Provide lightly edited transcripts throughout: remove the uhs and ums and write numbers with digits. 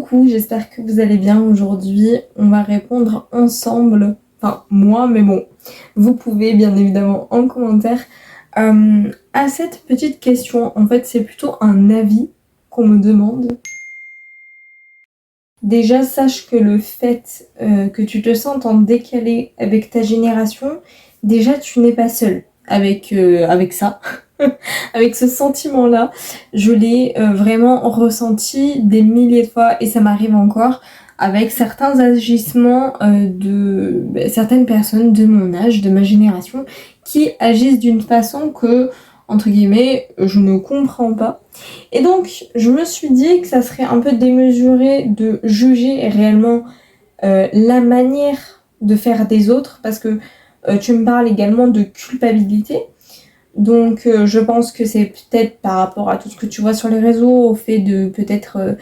Coucou, j'espère que vous allez bien aujourd'hui. On va répondre ensemble, enfin moi, mais bon, vous pouvez bien évidemment en commentaire à cette petite question. En fait, c'est plutôt un avis qu'on me demande. Déjà, sache que le fait que tu te sentes en décalé avec ta génération, déjà tu n'es pas seule avec ça. Avec ce sentiment-là, je l'ai vraiment ressenti des milliers de fois et ça m'arrive encore avec certains agissements de certaines personnes de mon âge, de ma génération, qui agissent d'une façon que, entre guillemets, je ne comprends pas. Et donc, je me suis dit que ça serait un peu démesuré de juger réellement la manière de faire des autres, parce que tu me parles également de culpabilité. Donc je pense que c'est peut-être par rapport à tout ce que tu vois sur les réseaux, au fait de peut-être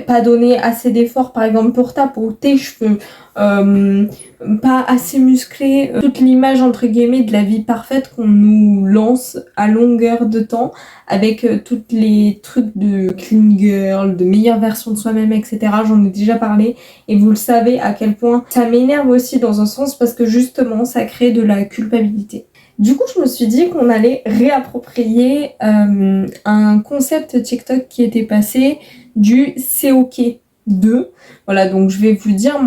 pas donner assez d'efforts par exemple pour ta peau, tes cheveux, pas assez musclé, toute l'image entre guillemets de la vie parfaite qu'on nous lance à longueur de temps avec toutes les trucs de clean girl, de meilleure version de soi-même, etc. J'en ai déjà parlé et vous le savez à quel point ça m'énerve aussi dans un sens parce que justement ça crée de la culpabilité. Du coup, je me suis dit qu'on allait réapproprier un concept TikTok qui était passé du c'est ok de. Voilà, donc je vais vous dire,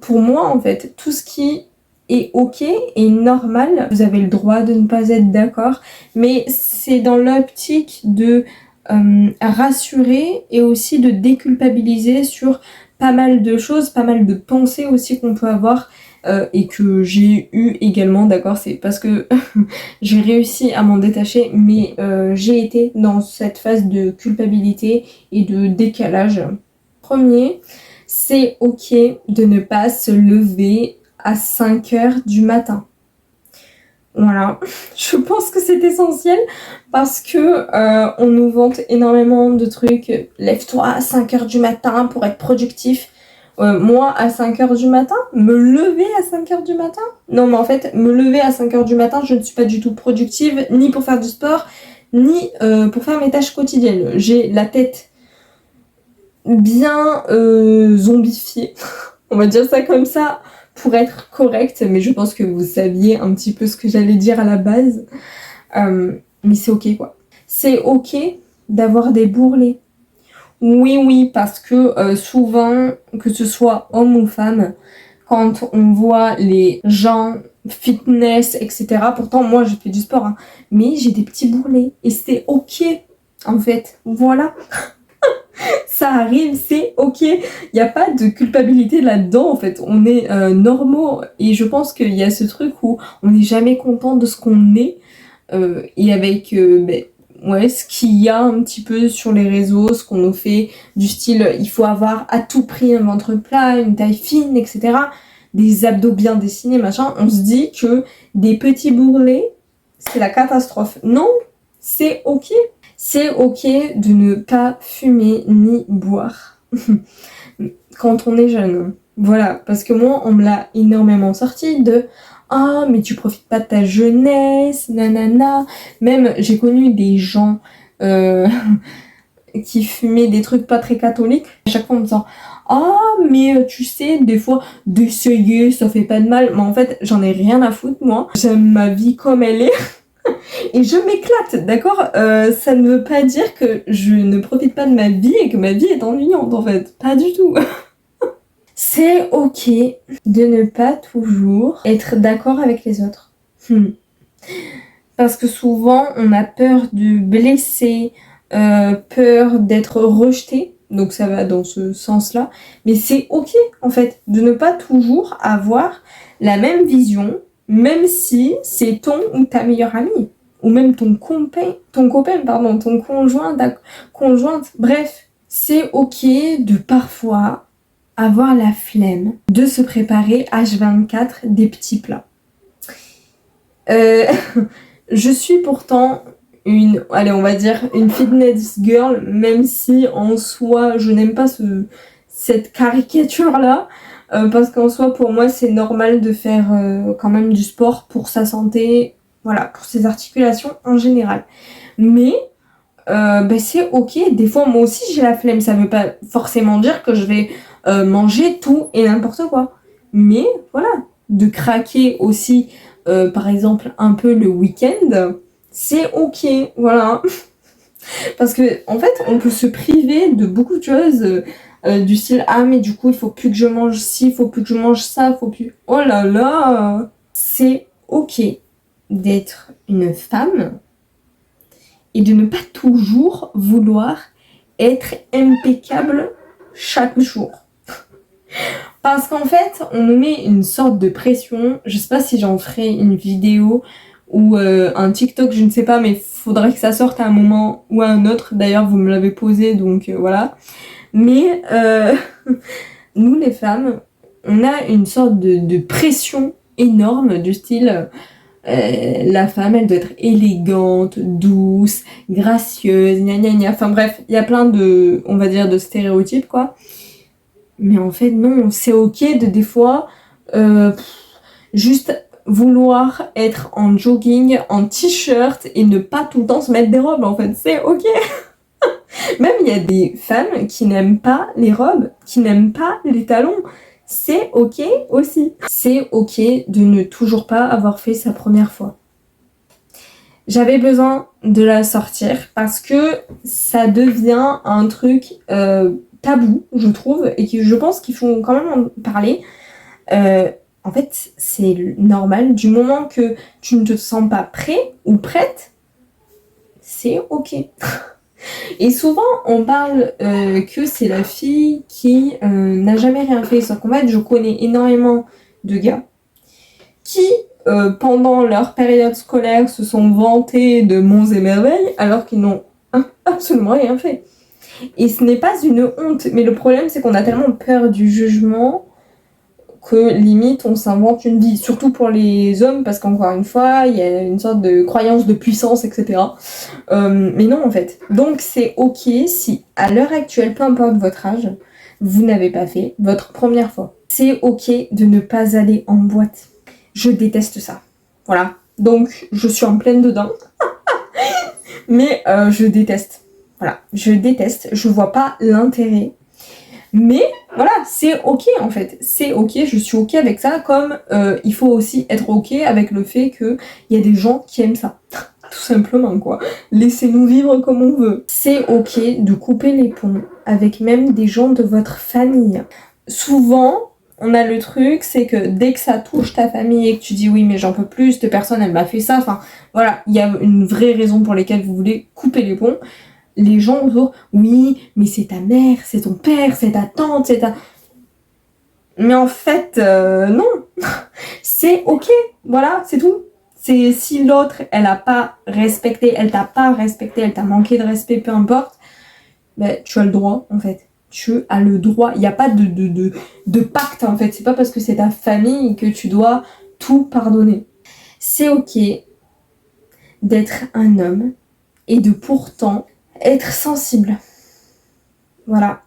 pour moi, en fait, tout ce qui est ok et normal, vous avez le droit de ne pas être d'accord, mais c'est dans l'optique de rassurer et aussi de déculpabiliser sur pas mal de choses, pas mal de pensées aussi qu'on peut avoir. Et que j'ai eu également, d'accord, c'est parce que j'ai réussi à m'en détacher, mais j'ai été dans cette phase de culpabilité et de décalage. Premier, c'est ok de ne pas se lever à 5h du matin. Voilà, je pense que c'est essentiel parce que on nous vante énormément de trucs. Lève-toi à 5h du matin pour être productif. Moi, à 5h du matin, me lever à 5h du matin? Non, mais en fait, me lever à 5h du matin, je ne suis pas du tout productive, ni pour faire du sport, ni pour faire mes tâches quotidiennes. J'ai la tête bien zombifiée, on va dire ça comme ça, pour être correcte, mais je pense que vous saviez un petit peu ce que j'allais dire à la base. Mais c'est ok, quoi. C'est ok d'avoir des bourrelets. Oui, parce que souvent, que ce soit homme ou femme, quand on voit les gens fitness, etc., pourtant moi je fais du sport, hein, mais j'ai des petits bourrelets et c'est ok, en fait, voilà. Ça arrive, c'est ok, il n'y a pas de culpabilité là-dedans, en fait, on est normaux et je pense qu'il y a ce truc où on n'est jamais content de ce qu'on est et avec ce qu'il y a un petit peu sur les réseaux, ce qu'on nous fait, du style il faut avoir à tout prix un ventre plat, une taille fine, etc., des abdos bien dessinés, machin, on se dit que des petits bourrelets, c'est la catastrophe. Non, c'est ok. C'est ok de ne pas fumer ni boire quand on est jeune. Voilà, parce que moi, on me l'a énormément sorti de « Ah, mais tu profites pas de ta jeunesse, nanana ». Même, j'ai connu des gens qui fumaient des trucs pas très catholiques. À chaque fois, en me disant « Ah, mais tu sais, des fois, d'essayer, ça fait pas de mal ». Mais en fait, j'en ai rien à foutre, moi. J'aime ma vie comme elle est. Et je m'éclate, d'accord. Ça ne veut pas dire que je ne profite pas de ma vie et que ma vie est ennuyante, en fait. Pas du tout. C'est ok de ne pas toujours être d'accord avec les autres. Parce que souvent, on a peur de blesser, peur d'être rejeté. Donc ça va dans ce sens-là. Mais c'est ok, en fait, de ne pas toujours avoir la même vision, même si c'est ton ou ta meilleure amie. Ou même ton conjointe, conjointe. Bref, c'est ok de parfois avoir la flemme de se préparer H24 des petits plats. Je suis pourtant on va dire une fitness girl, même si en soi je n'aime pas cette caricature là, parce qu'en soi pour moi c'est normal de faire quand même du sport pour sa santé, voilà, pour ses articulations en général. Mais c'est ok. Des fois, moi aussi, j'ai la flemme. Ça veut pas forcément dire que je vais manger tout et n'importe quoi. Mais voilà, de craquer aussi, par exemple, un peu le week-end, c'est ok. Voilà. Parce que, en fait, on peut se priver de beaucoup de choses. Du style, ah, mais du coup, il faut plus que je mange ci, il faut plus que je mange ça, faut plus. Oh là là! C'est ok d'être une femme et de ne pas toujours vouloir être impeccable chaque jour. Parce qu'en fait, on nous met une sorte de pression. Je sais pas si j'en ferai une vidéo ou un TikTok, je ne sais pas, mais faudrait que ça sorte à un moment ou à un autre. D'ailleurs, vous me l'avez posé, donc voilà. Mais nous, les femmes, on a une sorte de pression énorme du style la femme, elle doit être élégante, douce, gracieuse, gna gna gna. Enfin bref, il y a plein de, on va dire, de stéréotypes, quoi. Mais en fait, non, c'est ok de des fois juste vouloir être en jogging, en t-shirt et ne pas tout le temps se mettre des robes, en fait. C'est ok. Même il y a des femmes qui n'aiment pas les robes, qui n'aiment pas les talons. C'est ok aussi. C'est ok de ne toujours pas avoir fait sa première fois. J'avais besoin de la sortir parce que ça devient un truc tabou, je trouve, et que je pense qu'il faut quand même en parler. En fait, c'est normal. Du moment que tu ne te sens pas prêt ou prête, c'est ok. Et souvent, on parle que c'est la fille qui n'a jamais rien fait. Sauf qu'en fait, je connais énormément de gars qui, pendant leur période scolaire, se sont vantés de monts et merveilles, alors qu'ils n'ont absolument rien fait. Et ce n'est pas une honte, mais le problème, c'est qu'on a tellement peur du jugement que limite on s'invente une vie, surtout pour les hommes, parce qu'encore une fois il y a une sorte de croyance de puissance, etc. Mais non en fait. Donc c'est ok si à l'heure actuelle, peu importe votre âge, vous n'avez pas fait votre première fois. C'est ok de ne pas aller en boîte. Je déteste ça. Voilà. Donc je suis en pleine dedans. Mais je déteste. Voilà. Je déteste. Je vois pas l'intérêt. Mais voilà, c'est ok en fait, c'est ok, je suis ok avec ça, comme il faut aussi être ok avec le fait qu'il y a des gens qui aiment ça. Tout simplement quoi. Laissez-nous vivre comme on veut. C'est ok de couper les ponts avec même des gens de votre famille. Souvent, on a le truc, c'est que dès que ça touche ta famille et que tu dis oui mais j'en peux plus, cette personne elle m'a fait ça, enfin voilà, il y a une vraie raison pour laquelle vous voulez couper les ponts. Les gens autour, oui, mais c'est ta mère, c'est ton père, c'est ta tante, c'est ta... Mais en fait, non. C'est ok, voilà, c'est tout. C'est si l'autre, elle a pas respecté, elle t'a pas respecté, elle t'a manqué de respect, peu importe, ben, tu as le droit, en fait. Tu as le droit. Il n'y a pas de pacte, en fait. C'est pas parce que c'est ta famille que tu dois tout pardonner. C'est ok d'être un homme et de pourtant être sensible. Voilà.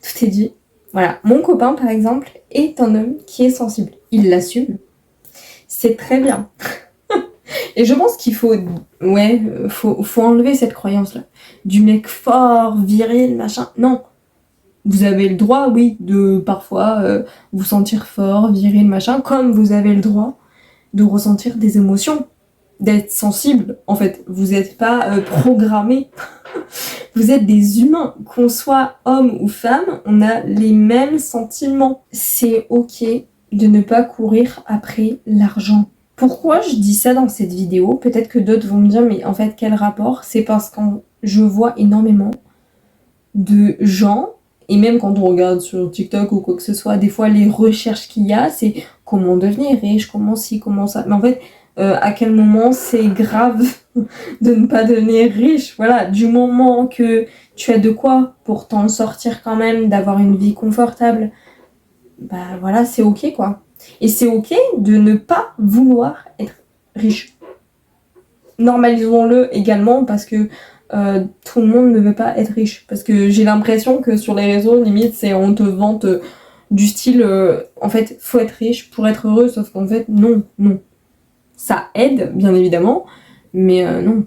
Tout est dit. Voilà. Mon copain, par exemple, est un homme qui est sensible. Il l'assume. C'est très bien. Et je pense qu'il faut... Ouais, faut enlever cette croyance-là. Du mec fort, viril, machin. Non. Vous avez le droit, oui, de parfois vous sentir fort, viril, machin, comme vous avez le droit de ressentir des émotions, d'être sensible. En fait, vous n'êtes pas programmé. Vous êtes des humains. Qu'on soit homme ou femme, on a les mêmes sentiments. C'est ok de ne pas courir après l'argent. Pourquoi je dis ça dans cette vidéo? Peut-être que d'autres vont me dire, mais en fait, quel rapport? C'est parce que je vois énormément de gens, et même quand on regarde sur TikTok ou quoi que ce soit, des fois les recherches qu'il y a, c'est comment devenir riche, comment ci, comment ça. Mais en fait, à quel moment c'est grave de ne pas devenir riche? Voilà, du moment que tu as de quoi pour t'en sortir quand même, d'avoir une vie confortable, bah voilà, c'est ok quoi. Et c'est ok de ne pas vouloir être riche. Normalisons-le également parce que tout le monde ne veut pas être riche. Parce que j'ai l'impression que sur les réseaux, limite, c'est on te vante du style en fait, faut être riche pour être heureux, sauf qu'en fait, non. Ça aide, bien évidemment, mais non.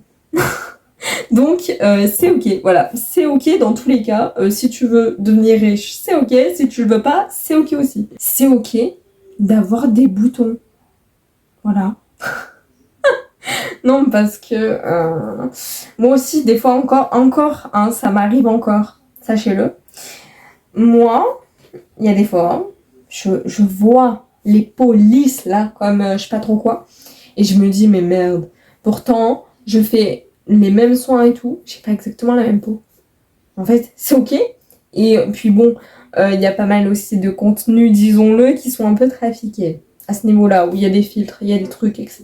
Donc c'est ok, voilà, c'est ok dans tous les cas. Si tu veux devenir riche, c'est ok. Si tu le veux pas, c'est ok aussi. C'est ok d'avoir des boutons. Voilà. Non, parce que moi aussi, des fois encore, hein, ça m'arrive encore, sachez-le. Moi, il y a des fois, je vois les peaux lisses là, comme je sais pas trop quoi, et je me dis, mais merde, pourtant, je fais les mêmes soins et tout, j'ai pas exactement la même peau. En fait, c'est ok. Et puis bon, il y a pas mal aussi de contenus, disons-le, qui sont un peu trafiqués à ce niveau-là, où il y a des filtres, il y a des trucs, etc.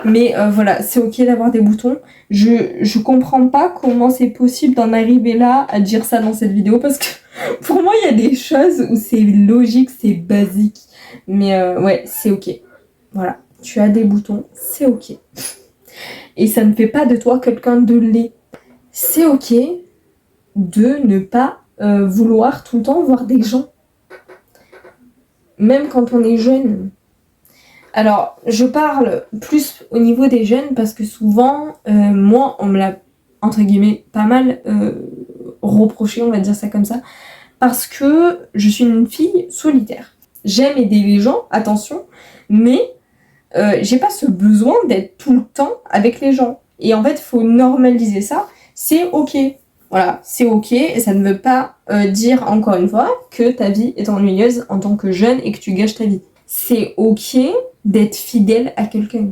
Mais voilà, c'est ok d'avoir des boutons. Je comprends pas comment c'est possible d'en arriver là à dire ça dans cette vidéo parce que pour moi, il y a des choses où c'est logique, c'est basique. Mais ouais, c'est ok. Voilà, tu as des boutons, c'est ok. Et ça ne fait pas de toi quelqu'un de laid. C'est ok de ne pas vouloir tout le temps voir des gens. Même quand on est jeune. Alors, je parle plus au niveau des jeunes parce que souvent, moi, on me l'a, entre guillemets, pas mal reproché, on va dire ça comme ça, parce que je suis une fille solitaire. J'aime aider les gens, attention, mais j'ai pas ce besoin d'être tout le temps avec les gens. Et en fait, il faut normaliser ça. C'est ok. Voilà, c'est ok. Et ça ne veut pas dire, encore une fois, que ta vie est ennuyeuse en tant que jeune et que tu gâches ta vie. C'est ok d'être fidèle à quelqu'un.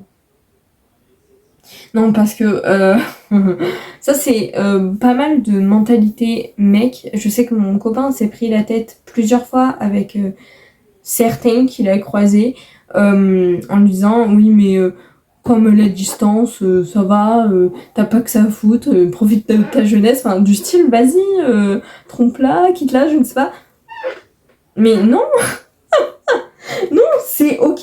Non, parce que ça, c'est pas mal de mentalité mec. Je sais que mon copain s'est pris la tête plusieurs fois avec certains qu'il a croisés en lui disant oui, mais comme la distance, ça va, t'as pas que ça à foutre, profite de ta jeunesse, enfin, du style, vas-y, trompe-la, quitte-la, je ne sais pas. Mais non, non, c'est ok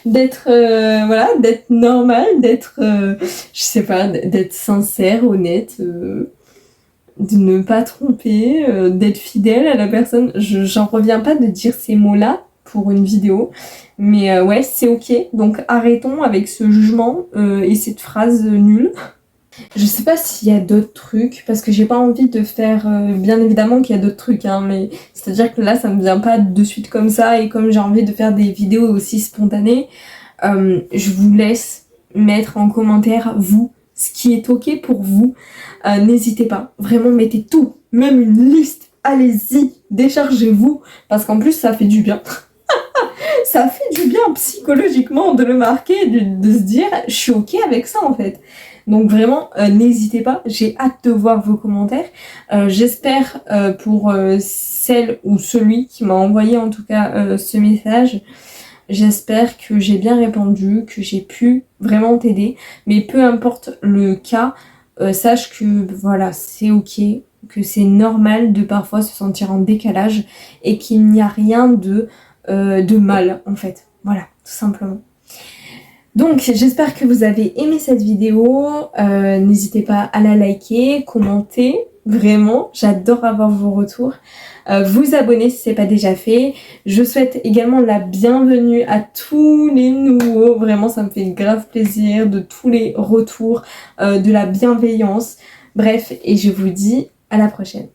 d'être voilà, d'être normal, d'être je sais pas, d'être sincère, honnête, de ne pas tromper, d'être fidèle à la personne. J'en reviens pas de dire ces mots-là pour une vidéo, mais ouais, c'est ok. Donc arrêtons avec ce jugement et cette phrase nulle. Je sais pas s'il y a d'autres trucs, parce que j'ai pas envie de faire... bien évidemment qu'il y a d'autres trucs, hein, mais c'est-à-dire que là, ça me vient pas de suite comme ça, et comme j'ai envie de faire des vidéos aussi spontanées, je vous laisse mettre en commentaire, vous, ce qui est ok pour vous. N'hésitez pas, vraiment, mettez tout, même une liste, allez-y, déchargez-vous, parce qu'en plus, ça fait du bien. Ça fait du bien psychologiquement de le marquer, de se dire, je suis ok avec ça, en fait. Donc vraiment, n'hésitez pas, j'ai hâte de voir vos commentaires. J'espère pour celle ou celui qui m'a envoyé en tout cas ce message, j'espère que j'ai bien répondu, que j'ai pu vraiment t'aider. Mais peu importe le cas, sache que voilà, c'est ok, que c'est normal de parfois se sentir en décalage et qu'il n'y a rien de mal en fait. Voilà, tout simplement. Donc j'espère que vous avez aimé cette vidéo, n'hésitez pas à la liker, commenter, vraiment, j'adore avoir vos retours, vous abonner si ce n'est pas déjà fait. Je souhaite également la bienvenue à tous les nouveaux, vraiment ça me fait grave plaisir, de tous les retours, de la bienveillance, bref, et je vous dis à la prochaine.